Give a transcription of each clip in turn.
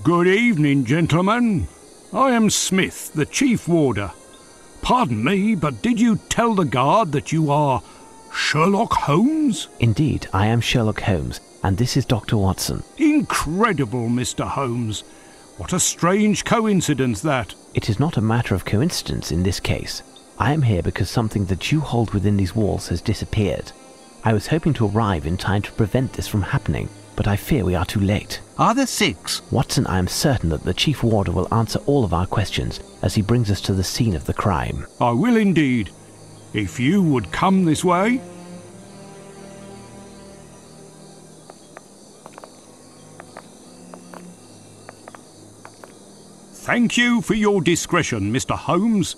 Good evening, gentlemen. I am Smith, the Chief Warder. Pardon me, but did you tell the guard that you are Sherlock Holmes? Indeed, I am Sherlock Holmes, and this is Dr. Watson. Incredible, Mr. Holmes. What a strange coincidence that. It is not a matter of coincidence in this case. I am here because something that you hold within these walls has disappeared. I was hoping to arrive in time to prevent this from happening, but I fear we are too late. Are there 6? Watson, I am certain that the Chief Warder will answer all of our questions as he brings us to the scene of the crime. I will indeed. If you would come this way. Thank you for your discretion, Mr. Holmes.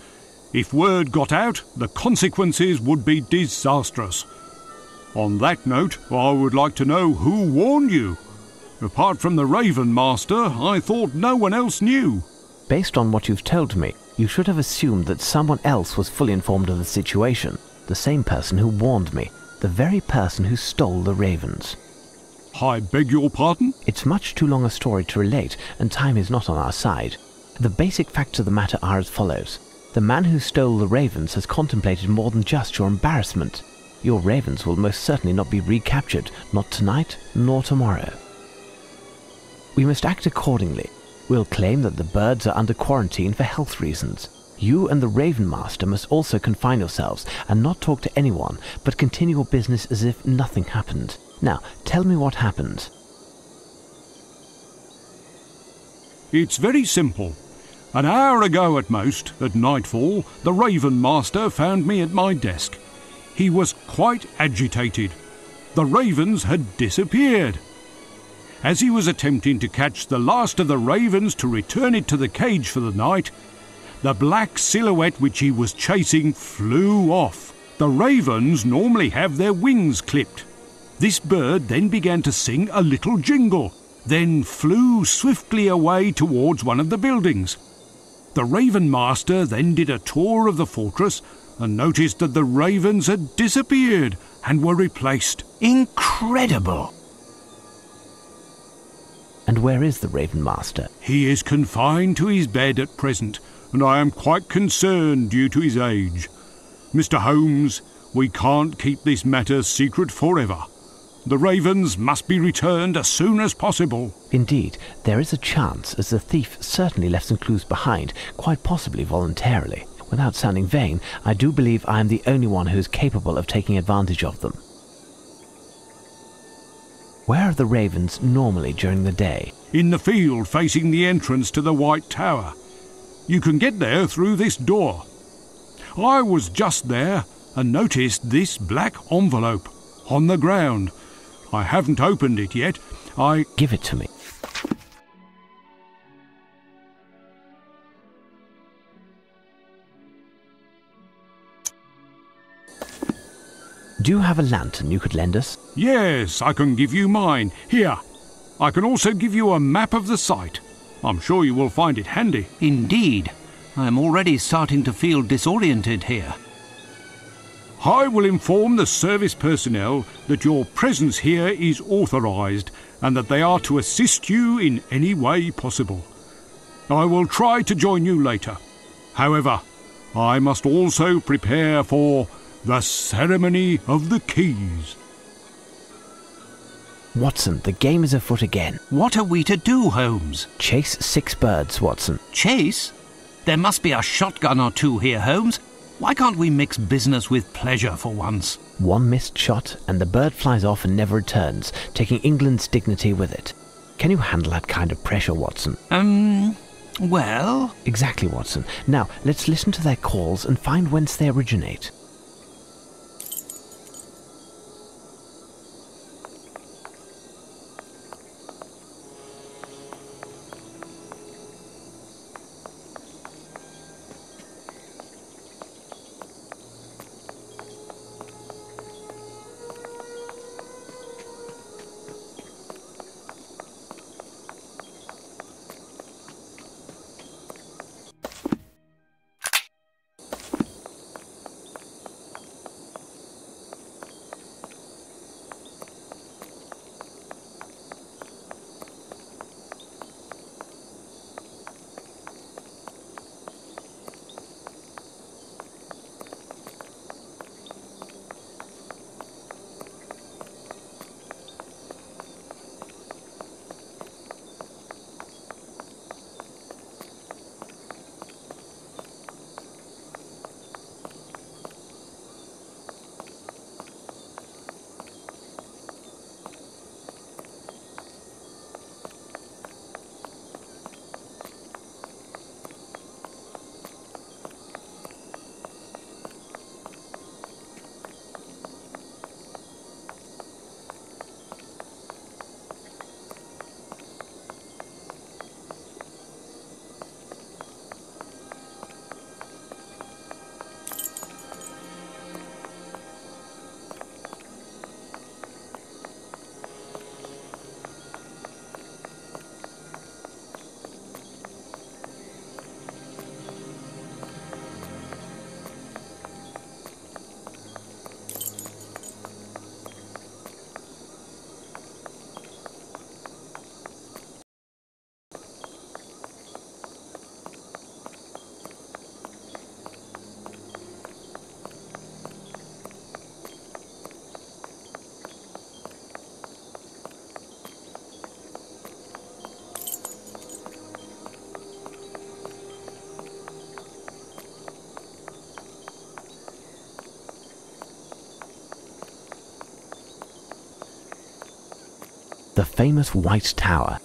If word got out, the consequences would be disastrous. On that note, I would like to know who warned you. Apart from the Raven Master, I thought no one else knew. Based on what you've told me, you should have assumed that someone else was fully informed of the situation. The same person who warned me. The very person who stole the ravens. I beg your pardon? It's much too long a story to relate, and time is not on our side. The basic facts of the matter are as follows. The man who stole the ravens has contemplated more than just your embarrassment. Your ravens will most certainly not be recaptured, not tonight nor tomorrow. We must act accordingly. We'll claim that the birds are under quarantine for health reasons. You and the Raven Master must also confine yourselves and not talk to anyone, but continue your business as if nothing happened. Now, tell me what happened. It's very simple. An hour ago at most, at nightfall, the Raven Master found me at my desk. He was quite agitated. The ravens had disappeared. As he was attempting to catch the last of the ravens to return it to the cage for the night, the black silhouette which he was chasing flew off. The ravens normally have their wings clipped. This bird then began to sing a little jingle, then flew swiftly away towards one of the buildings. The Raven Master then did a tour of the fortress and noticed that the ravens had disappeared and were replaced. Incredible! And where is the Raven Master? He is confined to his bed at present, and I am quite concerned due to his age. Mr. Holmes, we can't keep this matter secret forever. The ravens must be returned as soon as possible. Indeed, there is a chance, as the thief certainly left some clues behind, quite possibly voluntarily. Without sounding vain, I do believe I am the only one who is capable of taking advantage of them. Where are the ravens normally during the day? In the field facing the entrance to the White Tower. You can get there through this door. I was just there and noticed this black envelope on the ground. I haven't opened it yet. Give it to me. Do you have a lantern you could lend us? Yes, I can give you mine. Here. I can also give you a map of the site. I'm sure you will find it handy. Indeed. I am already starting to feel disoriented here. I will inform the service personnel that your presence here is authorised and that they are to assist you in any way possible. I will try to join you later. However, I must also prepare for the ceremony of the keys. Watson, the game is afoot again. What are we to do, Holmes? Chase 6 birds, Watson. Chase? There must be a shotgun or two here, Holmes. Why can't we mix business with pleasure for once? One missed shot, and the bird flies off and never returns, taking England's dignity with it. Can you handle that kind of pressure, Watson? Well... Exactly, Watson. Now, let's listen to their calls and find whence they originate. famous White Tower.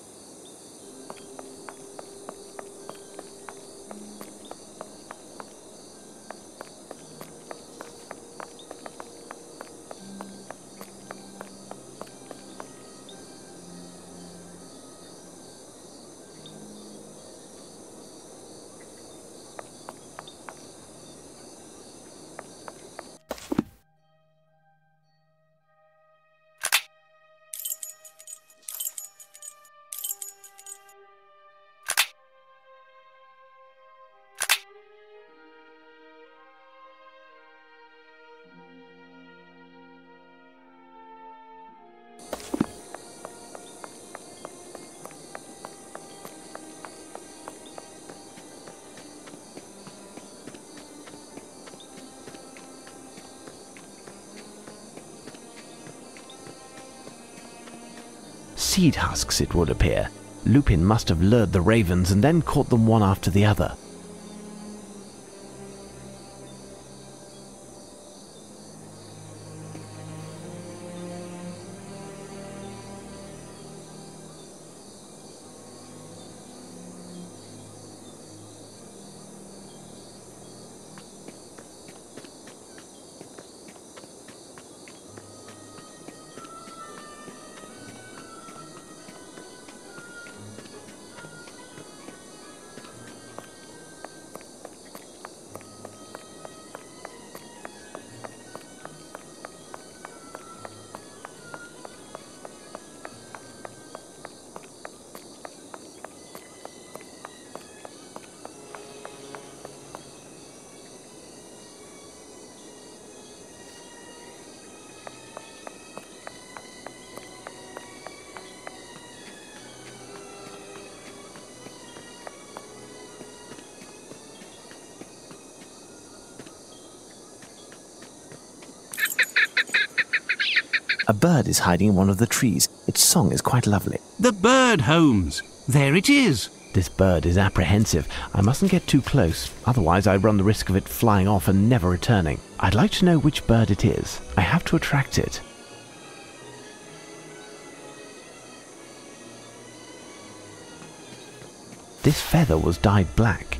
Seed husks, it would appear. Lupin must have lured the ravens and then caught them one after the other. A bird is hiding in one of the trees. Its song is quite lovely. The bird, Holmes. There it is. This bird is apprehensive. I mustn't get too close, otherwise I run the risk of it flying off and never returning. I'd like to know which bird it is. I have to attract it. This feather was dyed black.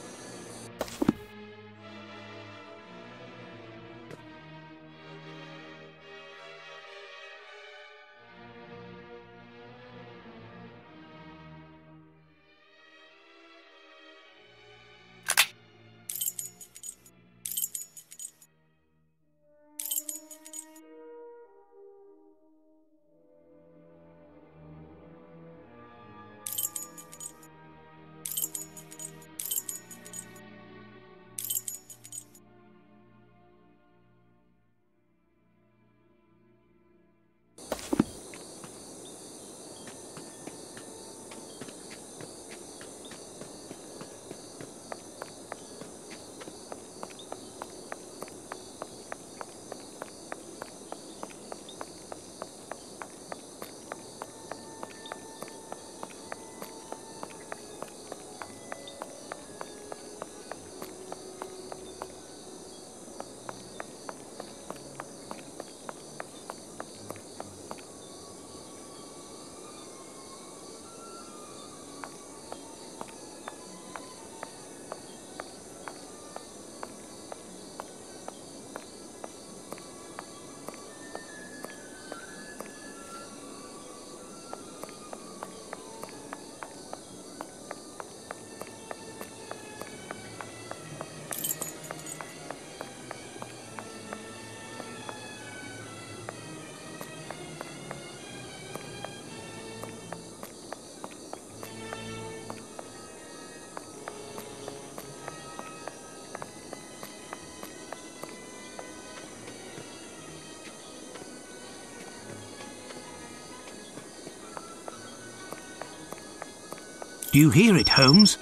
Do you hear it, Holmes?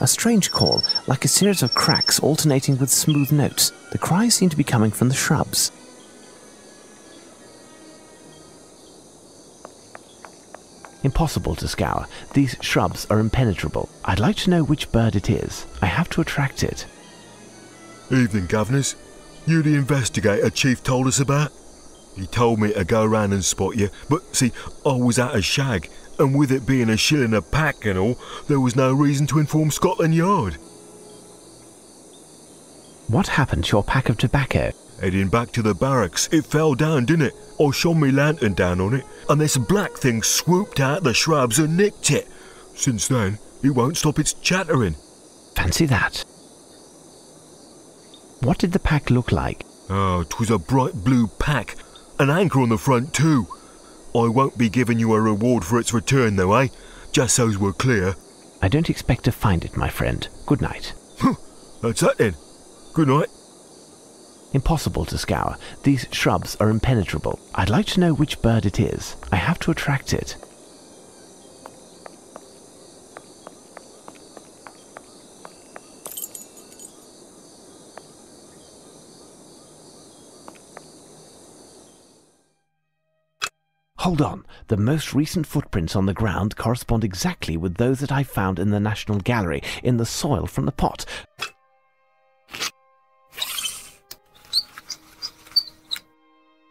A strange call, like a series of cracks alternating with smooth notes. The cries seem to be coming from the shrubs. Impossible to scour. These shrubs are impenetrable. I'd like to know which bird it is. I have to attract it. Evening, Governors. You the investigator Chief told us about? He told me to go round and spot you, but see, I was at a shag, And with it being a shilling a pack and all, there was no reason to inform Scotland Yard. What happened to your pack of tobacco? Heading back to the barracks, it fell down, didn't it? I shone me lantern down on it, and this black thing swooped out the shrubs and nicked it. Since then, it won't stop its chattering. Fancy that. What did the pack look like? Oh, 'twas a bright blue pack. An anchor on the front too. I won't be giving you a reward for its return though, eh? Just so's we're clear. I don't expect to find it, my friend. Good night. That's that then. Good night. Impossible to scour. These shrubs are impenetrable. I'd like to know which bird it is. I have to attract it. Hold on. The most recent footprints on the ground correspond exactly with those that I found in the National Gallery, in the soil from the pot.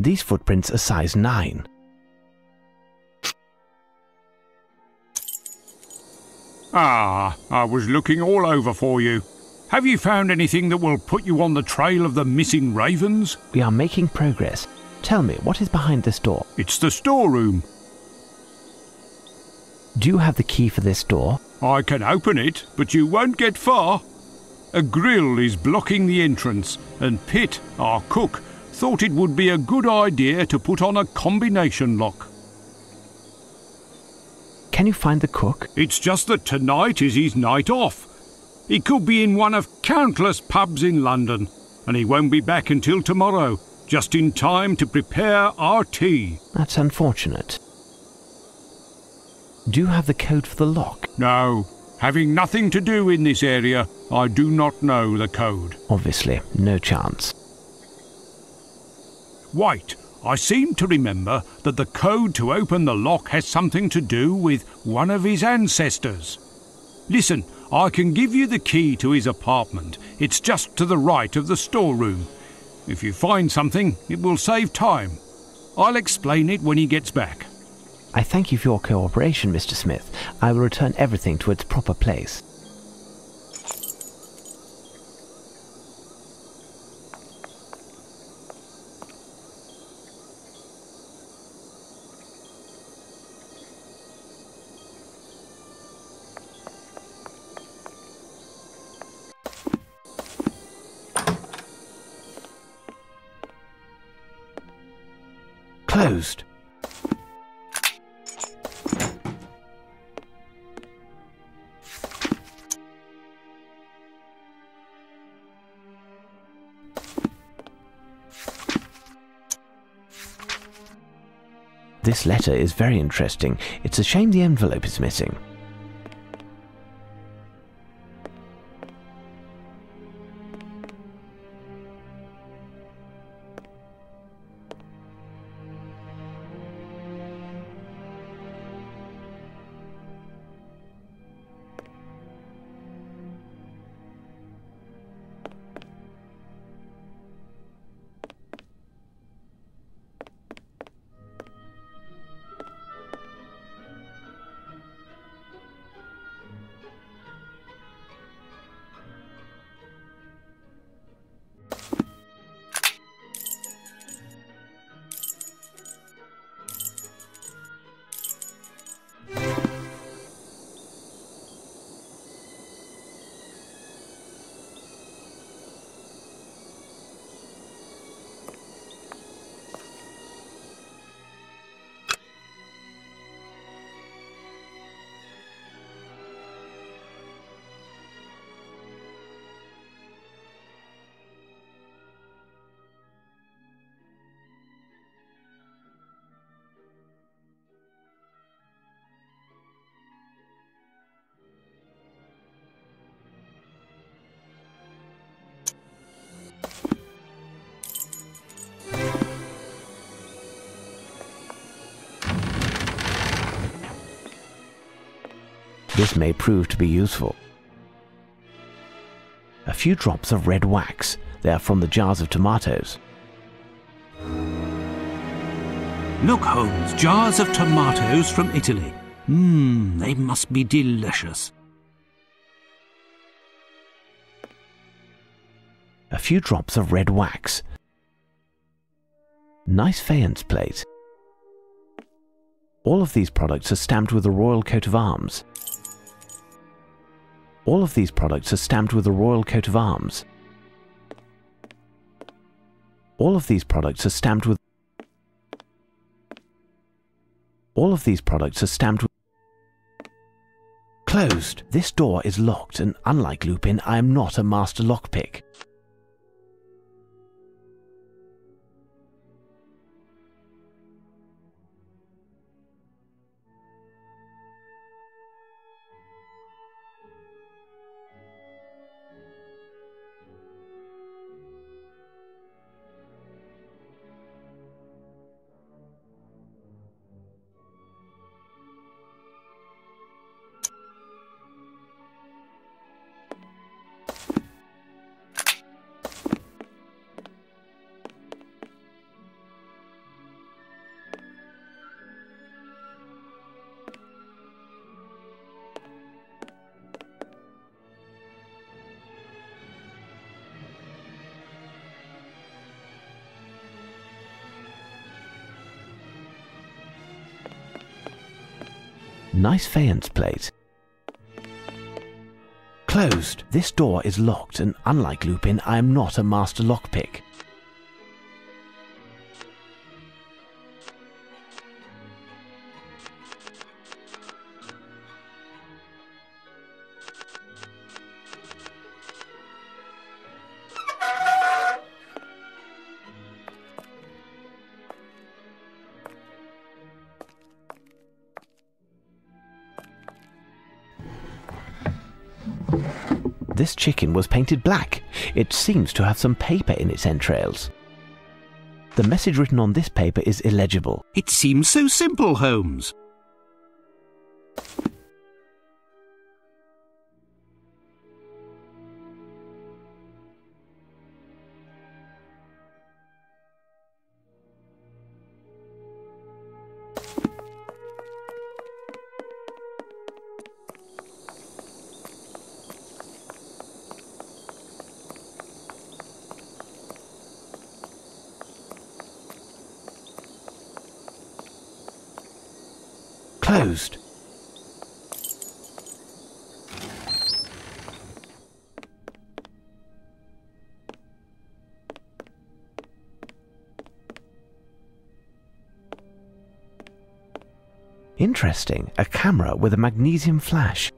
These footprints are size 9. Ah, I was looking all over for you. Have you found anything that will put you on the trail of the missing ravens? We are making progress. Tell me, what is behind this door? It's the storeroom. Do you have the key for this door? I can open it, but you won't get far. A grill is blocking the entrance, and Pitt, our cook, thought it would be a good idea to put on a combination lock. Can you find the cook? It's just that tonight is his night off. He could be in one of countless pubs in London, and he won't be back until tomorrow, just in time to prepare our tea. That's unfortunate. Do you have the code for the lock? No. Having nothing to do in this area, I do not know the code. Obviously, no chance. Wait, I seem to remember that the code to open the lock has something to do with one of his ancestors. Listen, I can give you the key to his apartment. It's just to the right of the storeroom. If you find something, it will save time. I'll explain it when he gets back. I thank you for your cooperation, Mr. Smith. I will return everything to its proper place. Closed. This letter is very interesting. It's a shame the envelope is missing. This may prove to be useful. A few drops of red wax. They are from the jars of tomatoes. Look, Holmes, jars of tomatoes from Italy. They must be delicious. A few drops of red wax. Nice faience plate. All of these products are stamped with the royal coat of arms. All of these products are stamped with the royal coat of arms. All of these products are stamped with... All of these products are stamped with... Closed. This door is locked, and unlike Lupin, I am not a master lockpick. Nice faience plate. Closed. This door is locked, and unlike Lupin, I am not a master lockpick. This chicken was painted black. It seems to have some paper in its entrails. The message written on this paper is illegible. It seems so simple, Holmes. Closed. Interesting. A camera with a magnesium flash.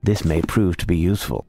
This may prove to be useful.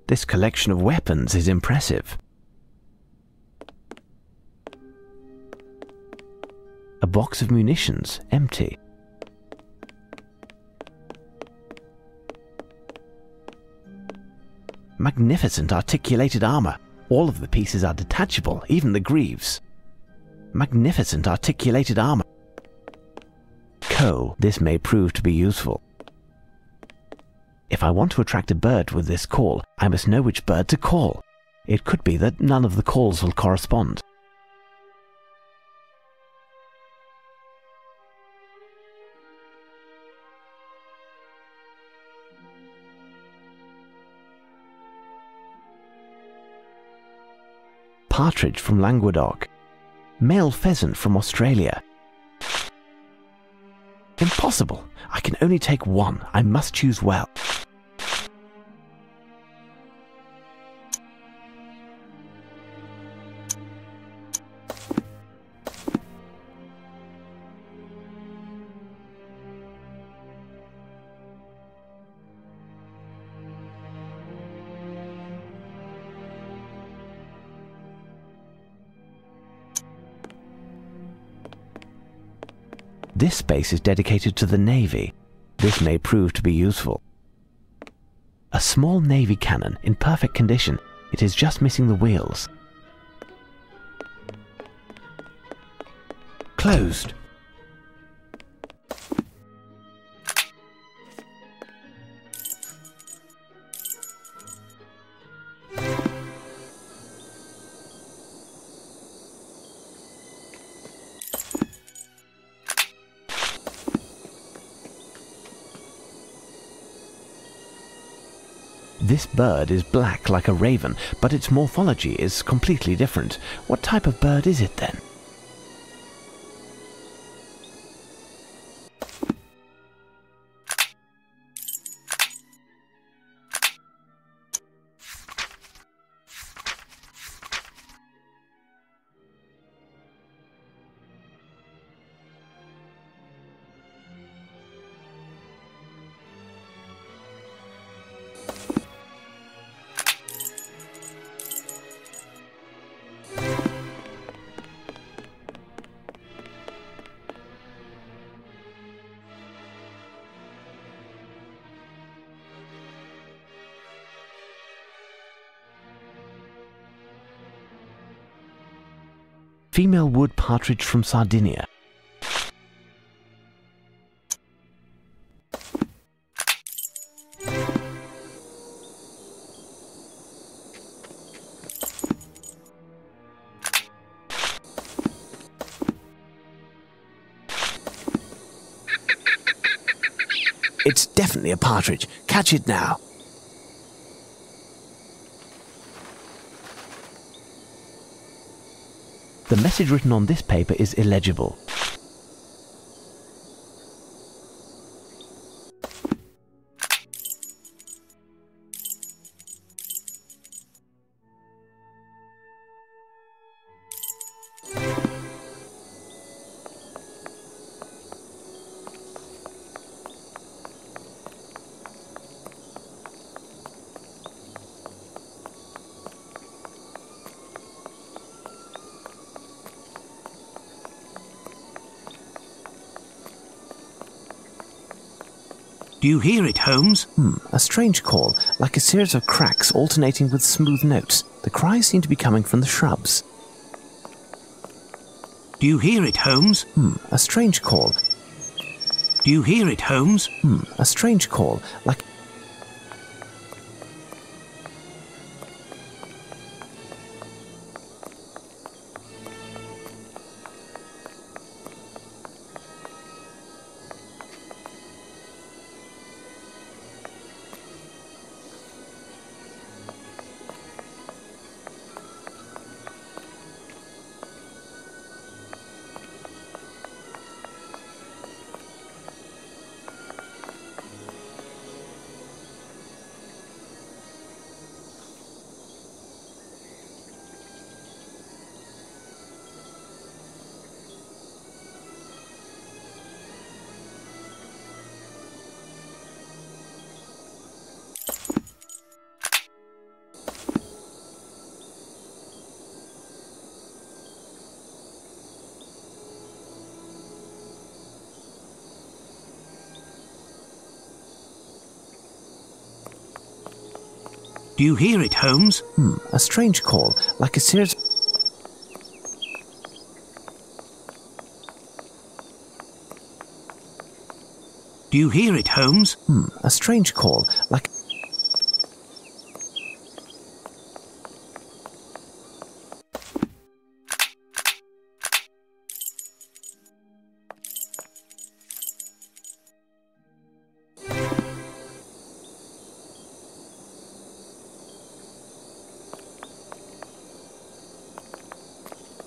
This collection of weapons is impressive. A box of munitions, empty. Magnificent articulated armor. All of the pieces are detachable, even the greaves. Magnificent articulated armor. Coal. This may prove to be useful. If I want to attract a bird with this call, I must know which bird to call. It could be that none of the calls will correspond. Partridge from Languedoc. Male pheasant from Australia. Impossible! I can only take one. I must choose well. This space is dedicated to the Navy. This may prove to be useful. A small Navy cannon in perfect condition. It is just missing the wheels. Closed. This bird is black like a raven, but its morphology is completely different. What type of bird is it then? Female wood partridge from Sardinia. It's definitely a partridge. Catch it now. The message written on this paper is illegible. Do you hear it, Holmes? A strange call, like a series of cracks alternating with smooth notes. The cries seem to be coming from the shrubs. Do you hear it, Holmes? A strange call. Do you hear it, Holmes? A strange call, like... Do you hear it, Holmes? A strange call, like a series... Do you hear it, Holmes? A strange call, like...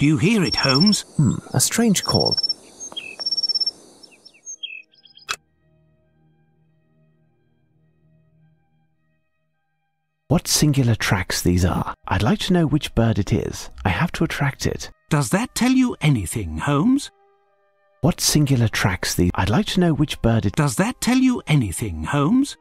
Do you hear it, Holmes? A strange call. What singular tracks these are? I'd like to know which bird it is. I have to attract it. Does that tell you anything, Holmes? What singular tracks these? I'd like to know which bird it... Does that tell you anything, Holmes?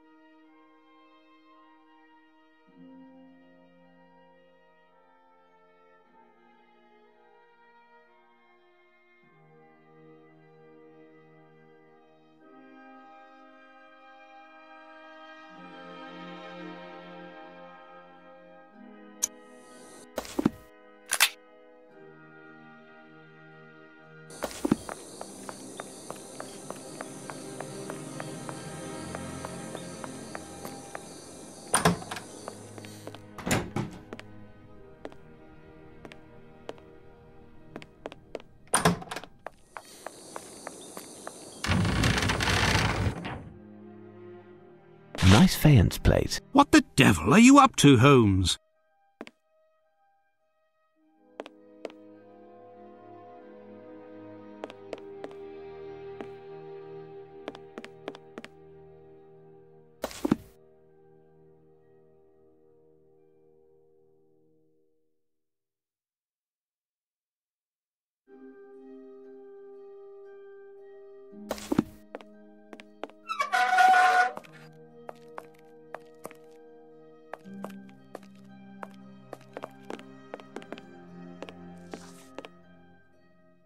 Nice faience plate. What the devil are you up to, Holmes?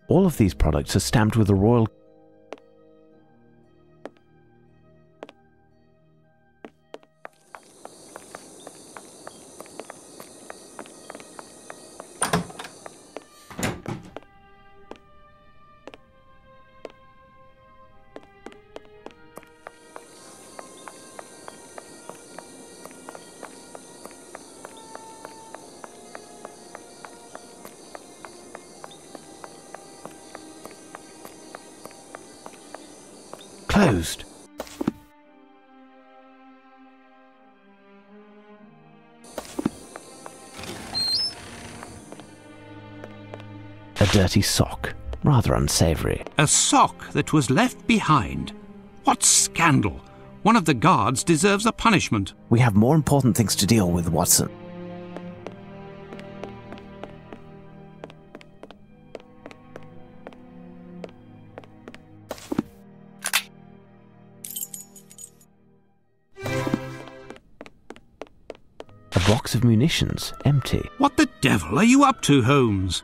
All of these products are stamped with the royal... Closed. A dirty sock. Rather unsavoury. A sock that was left behind. What scandal! One of the guards deserves a punishment. We have more important things to deal with, Watson. A box of munitions, empty. What the devil are you up to, Holmes?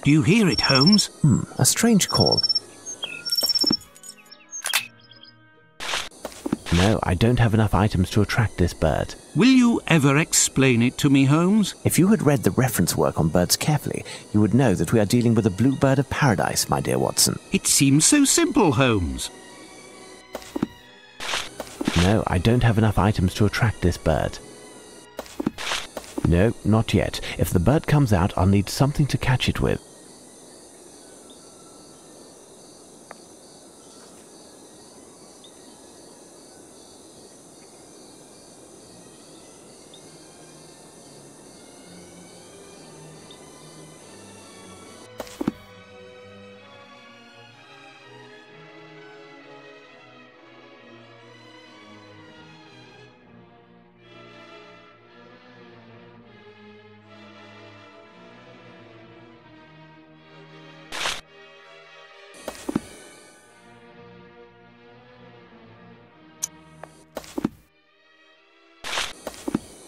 Do you hear it, Holmes? A strange call. No, I don't have enough items to attract this bird. Will you ever explain it to me, Holmes? If you had read the reference work on birds carefully, you would know that we are dealing with a blue bird of paradise, my dear Watson. It seems so simple, Holmes. No, I don't have enough items to attract this bird. No, not yet. If the bird comes out, I'll need something to catch it with.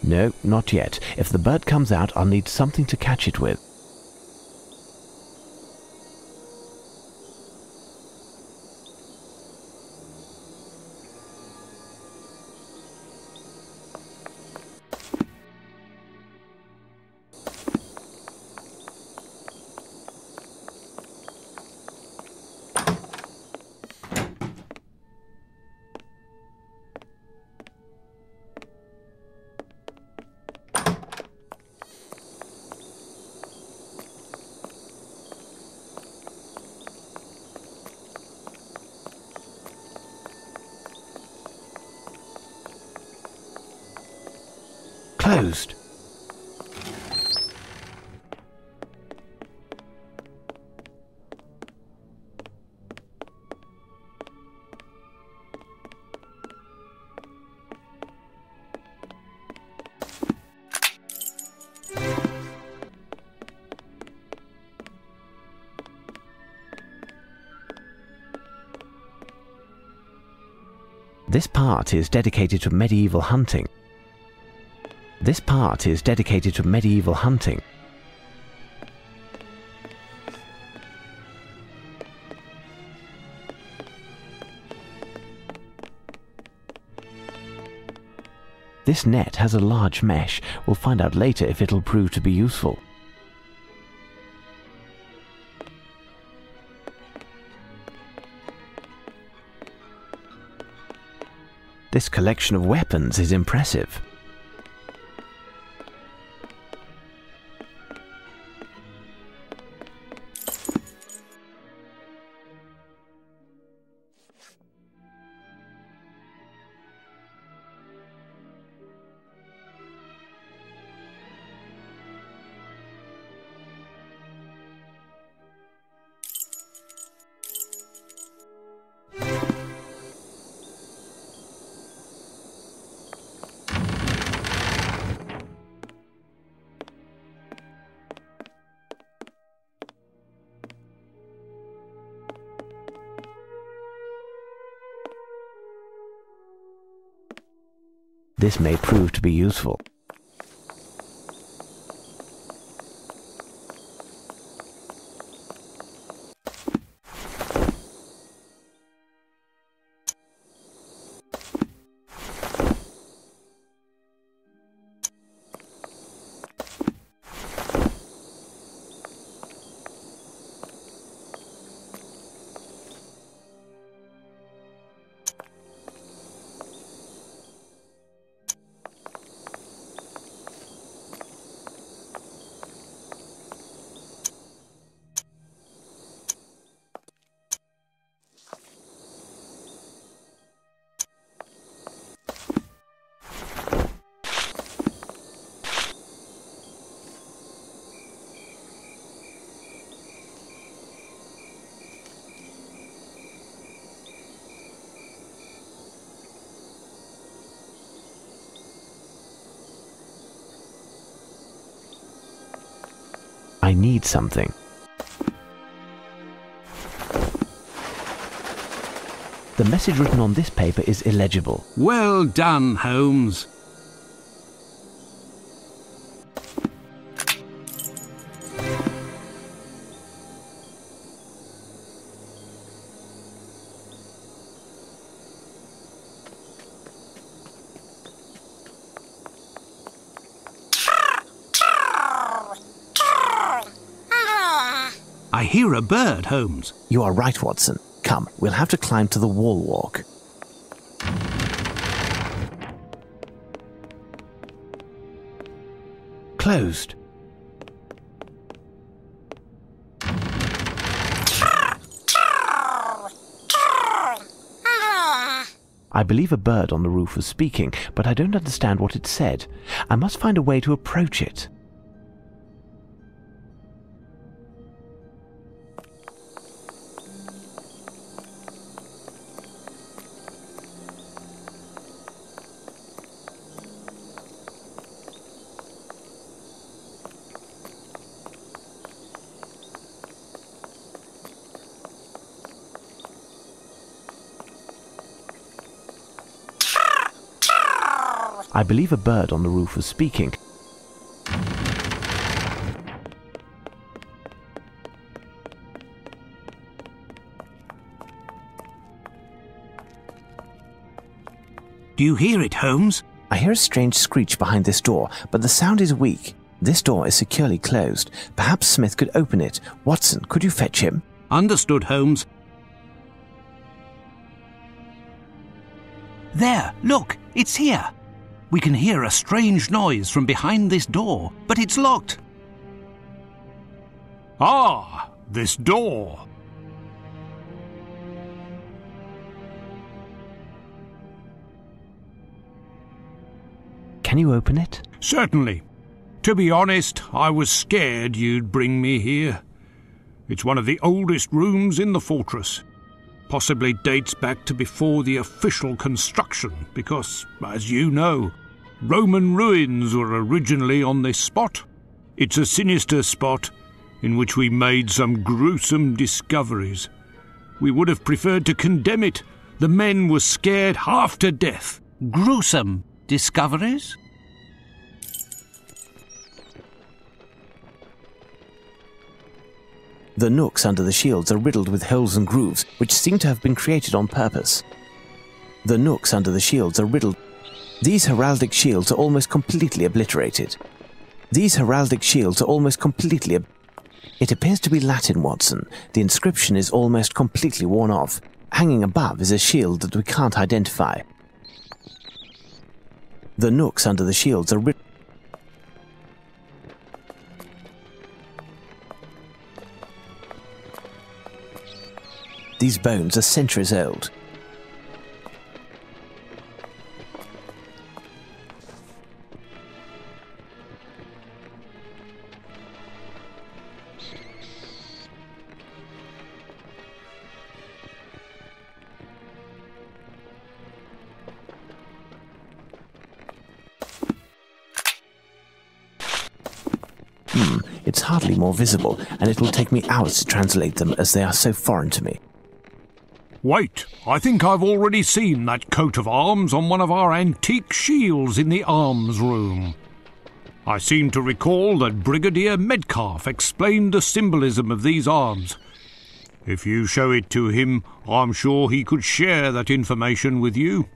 No, not yet. If the bird comes out, I'll need something to catch it with. Closed. This part is dedicated to medieval hunting. This part is dedicated to medieval hunting. This net has a large mesh. We'll find out later if it'll prove to be useful. This collection of weapons is impressive. This may prove to be useful. I need something. The message written on this paper is illegible. Well done, Holmes. I hear a bird, Holmes. You are right, Watson. Come, we'll have to climb to the wall walk. Closed. I believe a bird on the roof was speaking, but I don't understand what it said. I must find a way to approach it. I believe a bird on the roof was speaking. Do you hear it, Holmes? I hear a strange screech behind this door, but the sound is weak. This door is securely closed. Perhaps Smith could open it. Watson, could you fetch him? Understood, Holmes. There, look, it's here. We can hear a strange noise from behind this door, but it's locked. Ah, this door. Can you open it? Certainly. To be honest, I was scared you'd bring me here. It's one of the oldest rooms in the fortress. Possibly dates back to before the official construction, because, as you know, Roman ruins were originally on this spot. It's a sinister spot in which we made some gruesome discoveries. We would have preferred to condemn it. The men were scared half to death. Gruesome discoveries? The nooks under the shields are riddled with holes and grooves, which seem to have been created on purpose. The nooks under the shields are riddled. These heraldic shields are almost completely obliterated. These heraldic shields are almost completely It appears to be Latin, Watson. The inscription is almost completely worn off. Hanging above is a shield that we can't identify. The nooks under the shields are riddled. These bones are centuries old. It's hardly more visible, and it will take me hours to translate them as they are so foreign to me. Wait, I think I've already seen that coat of arms on one of our antique shields in the arms room. I seem to recall that Brigadier Metcalf explained the symbolism of these arms. If you show it to him, I'm sure he could share that information with you.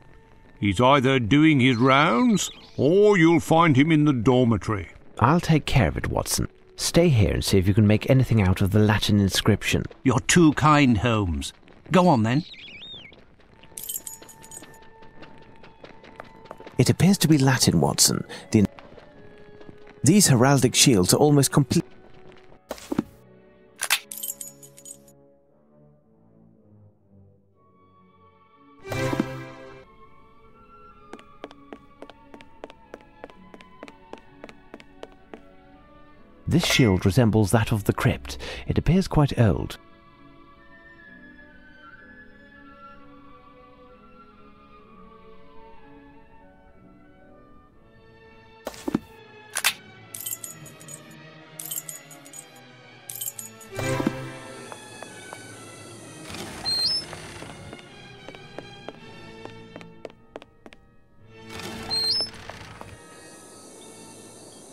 He's either doing his rounds, or you'll find him in the dormitory. I'll take care of it, Watson. Stay here and see if you can make anything out of the Latin inscription. You're too kind, Holmes. Go on, then. It appears to be Latin, Watson. These heraldic shields are almost complete. This shield resembles that of the crypt. It appears quite old.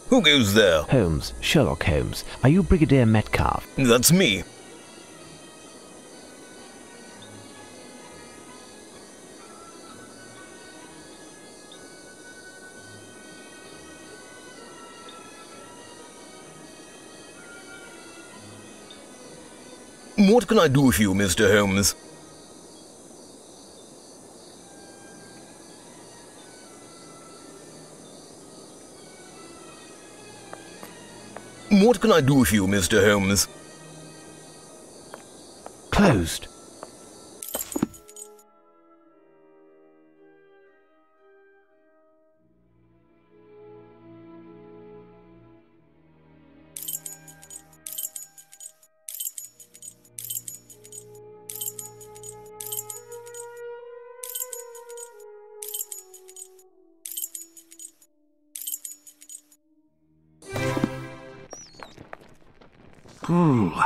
Who goes there? Holmes, Sherlock Holmes. Are you Brigadier Metcalf? That's me. What can I do for you, Mr. Holmes? What can I do for you, Mr. Holmes? Closed.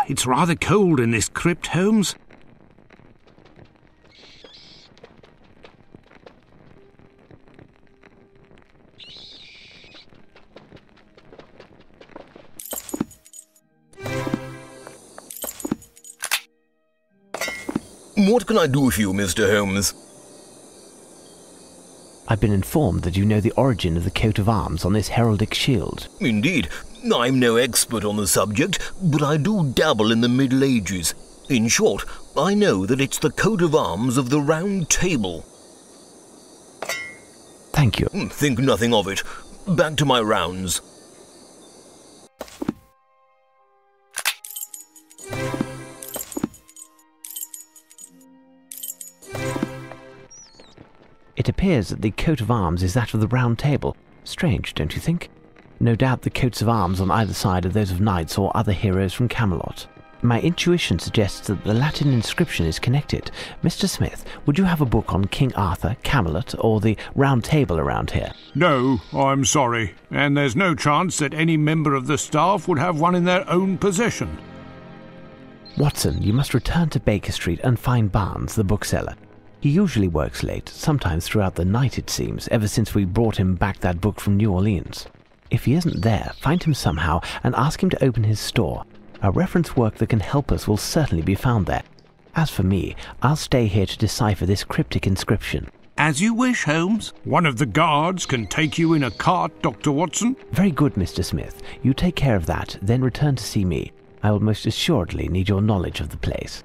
It's rather cold in this crypt, Holmes. What can I do for you, Mr. Holmes? I've been informed that you know the origin of the coat of arms on this heraldic shield. Indeed. I'm no expert on the subject, but I do dabble in the Middle Ages. In short, I know that it's the coat of arms of the Round Table. Thank you. Think nothing of it. Back to my rounds. It appears that the coat of arms is that of the Round Table. Strange, don't you think? No doubt the coats of arms on either side are those of knights or other heroes from Camelot. My intuition suggests that the Latin inscription is connected. Mr. Smith, would you have a book on King Arthur, Camelot, or the Round Table around here? No, I'm sorry, and there's no chance that any member of the staff would have one in their own possession. Watson, you must return to Baker Street and find Barnes, the bookseller. He usually works late, sometimes throughout the night it seems, ever since we brought him back that book from New Orleans. If he isn't there, find him somehow and ask him to open his store. A reference work that can help us will certainly be found there. As for me, I'll stay here to decipher this cryptic inscription. As you wish, Holmes. One of the guards can take you in a cart, Dr. Watson. Very good, Mr. Smith. You take care of that, then return to see me. I will most assuredly need your knowledge of the place.